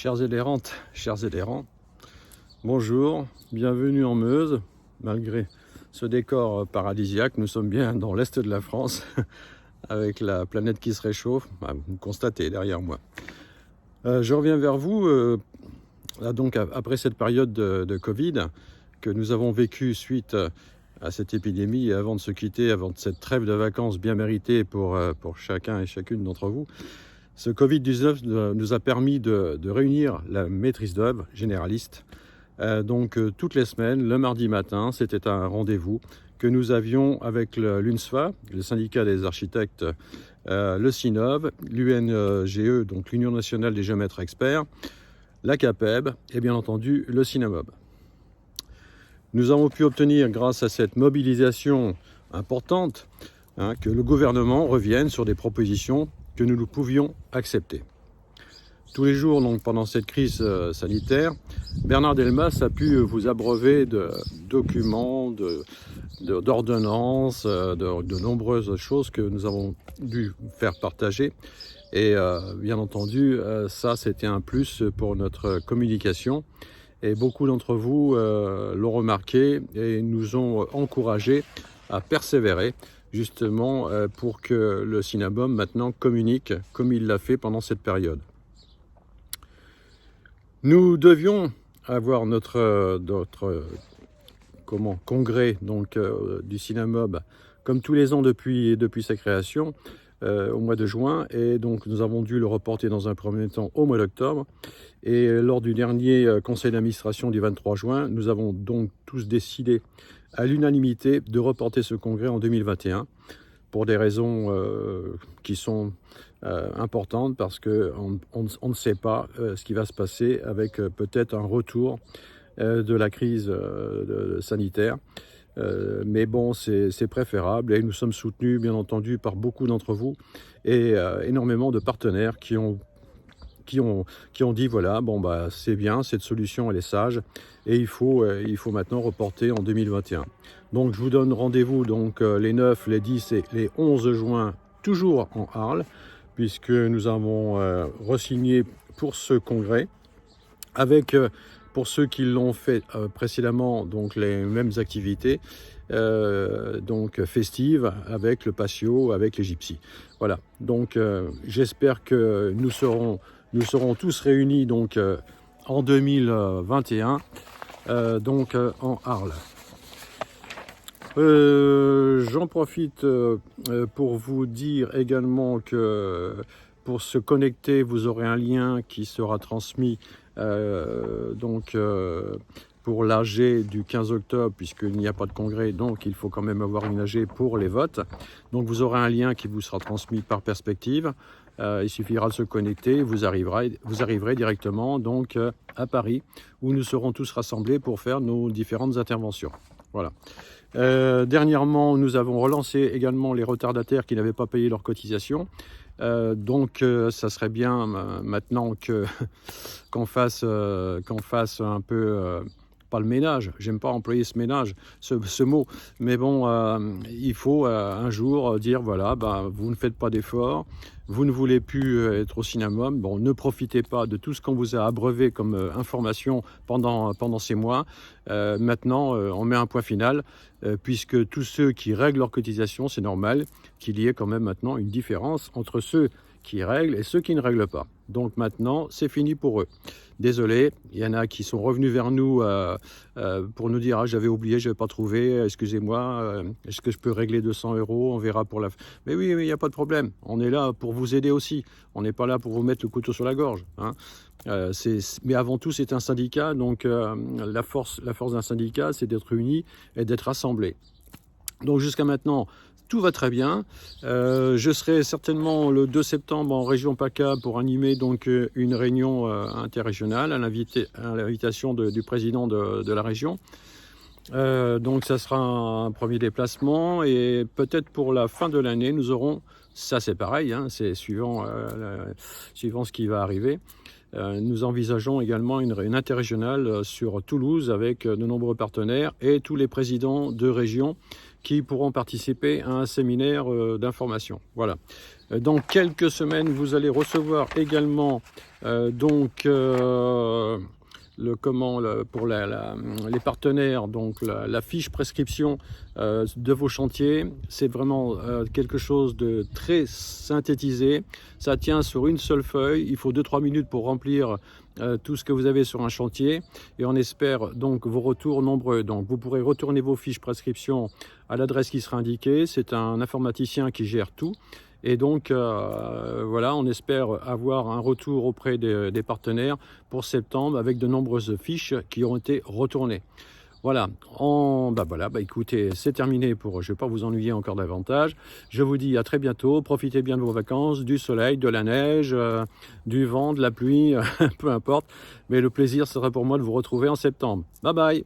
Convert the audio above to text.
Chers adhérentes, chers adhérents, bonjour, bienvenue en Meuse. Malgré ce décor paradisiaque, nous sommes bien dans l'est de la France, avec la planète qui se réchauffe, vous constatez derrière moi. Je reviens vers vous, donc après cette période de Covid que nous avons vécue suite à cette épidémie, et avant de se quitter, avant cette trêve de vacances bien méritée pour chacun et chacune d'entre vous. Ce Covid-19 nous a permis de réunir la maîtrise d'œuvre généraliste. Toutes les semaines, le mardi matin, c'était un rendez-vous que nous avions avec l'UNSFA, le syndicat des architectes, le CINOV, l'UNGE, donc l'Union nationale des géomètres experts, la CAPEB et bien entendu le CINAMOB. Nous avons pu obtenir, grâce à cette mobilisation importante, que le gouvernement revienne sur des propositions que nous pouvions accepter. Tous les jours, donc, pendant cette crise sanitaire, Bernard Delmas a pu vous abreuver de documents, d'ordonnances, de nombreuses choses que nous avons dû faire partager. Et bien entendu, ça c'était un plus pour notre communication. Et beaucoup d'entre vous l'ont remarqué et nous ont encouragés à persévérer, justement pour que le CINAMOB maintenant communique comme il l'a fait pendant cette période. Nous devions avoir notre congrès du CINAMOB comme tous les ans depuis sa création au mois de juin, et donc nous avons dû le reporter dans un premier temps au mois d'octobre. Et lors du dernier conseil d'administration du 23 juin, nous avons donc tous décidé à l'unanimité de reporter ce congrès en 2021 pour des raisons qui sont importantes, parce qu'on ne sait pas ce qui va se passer avec peut-être un retour de la crise sanitaire. Mais bon, c'est préférable, et nous sommes soutenus bien entendu par beaucoup d'entre vous et énormément de partenaires qui ont dit voilà, c'est bien, cette solution elle est sage et il faut maintenant reporter en 2021. Donc je vous donne rendez-vous les 9, les 10 et les 11 juin, toujours en Arles, puisque nous avons re-signé pour ce congrès avec, pour ceux qui l'ont fait précédemment, donc les mêmes activités festives avec le patio, avec les gypsies. Voilà, donc j'espère que nous serons tous réunis en 2021 en Arles. J'en profite pour vous dire également que pour se connecter, vous aurez un lien qui sera transmis pour l'AG du 15 octobre, puisqu'il n'y a pas de congrès, donc il faut quand même avoir une AG pour les votes. Donc vous aurez un lien qui vous sera transmis par Perspective. Il suffira de se connecter, vous arriverez directement à Paris, où nous serons tous rassemblés pour faire nos différentes interventions. Voilà. Dernièrement, nous avons relancé également les retardataires qui n'avaient pas payé leur cotisation. Ça serait bien maintenant qu'on fasse un peu pas le ménage, j'aime pas employer ce mot, mais bon, il faut un jour dire voilà, vous ne faites pas d'efforts, vous ne voulez plus être au CINAMOB, bon, ne profitez pas de tout ce qu'on vous a abreuvé comme information pendant ces mois. Maintenant, on met un point final, puisque tous ceux qui règlent leur cotisation, c'est normal qu'il y ait quand même maintenant une différence entre ceux qui règlent et ceux qui ne règlent pas. Donc maintenant, c'est fini pour eux. Désolé, il y en a qui sont revenus vers nous pour nous dire « Ah, j'avais oublié, je n'avais pas trouvé, excusez-moi, est-ce que je peux régler 200 €, on verra pour la... » Mais oui, il n'y a pas de problème, on est là pour vous aider aussi, on n'est pas là pour vous mettre le couteau sur la gorge. Mais avant tout, c'est un syndicat, donc la force d'un syndicat, c'est d'être uni et d'être rassemblé. Donc jusqu'à maintenant, tout va très bien. Je serai certainement le 2 septembre en région PACA pour animer une réunion interrégionale à l'invitation du président de la région. Ça sera un premier déplacement, et peut-être pour la fin de l'année, nous aurons, ça c'est pareil, c'est suivant ce qui va arriver. Nous envisageons également une interrégionale sur Toulouse avec de nombreux partenaires et tous les présidents de région qui pourront participer à un séminaire d'information. Voilà. Dans quelques semaines, vous allez recevoir également pour les partenaires, donc la fiche prescription de vos chantiers. C'est vraiment quelque chose de très synthétisé. Ça tient sur une seule feuille. Il faut 2-3 minutes pour remplir tout ce que vous avez sur un chantier, et on espère donc vos retours nombreux. Donc vous pourrez retourner vos fiches prescription à l'adresse qui sera indiquée. C'est un informaticien qui gère tout. Et donc, voilà, on espère avoir un retour auprès des partenaires pour septembre avec de nombreuses fiches qui ont été retournées. Voilà, écoutez, c'est terminé je ne vais pas vous ennuyer encore davantage. Je vous dis à très bientôt, profitez bien de vos vacances, du soleil, de la neige, du vent, de la pluie, peu importe. Mais le plaisir sera pour moi de vous retrouver en septembre. Bye bye!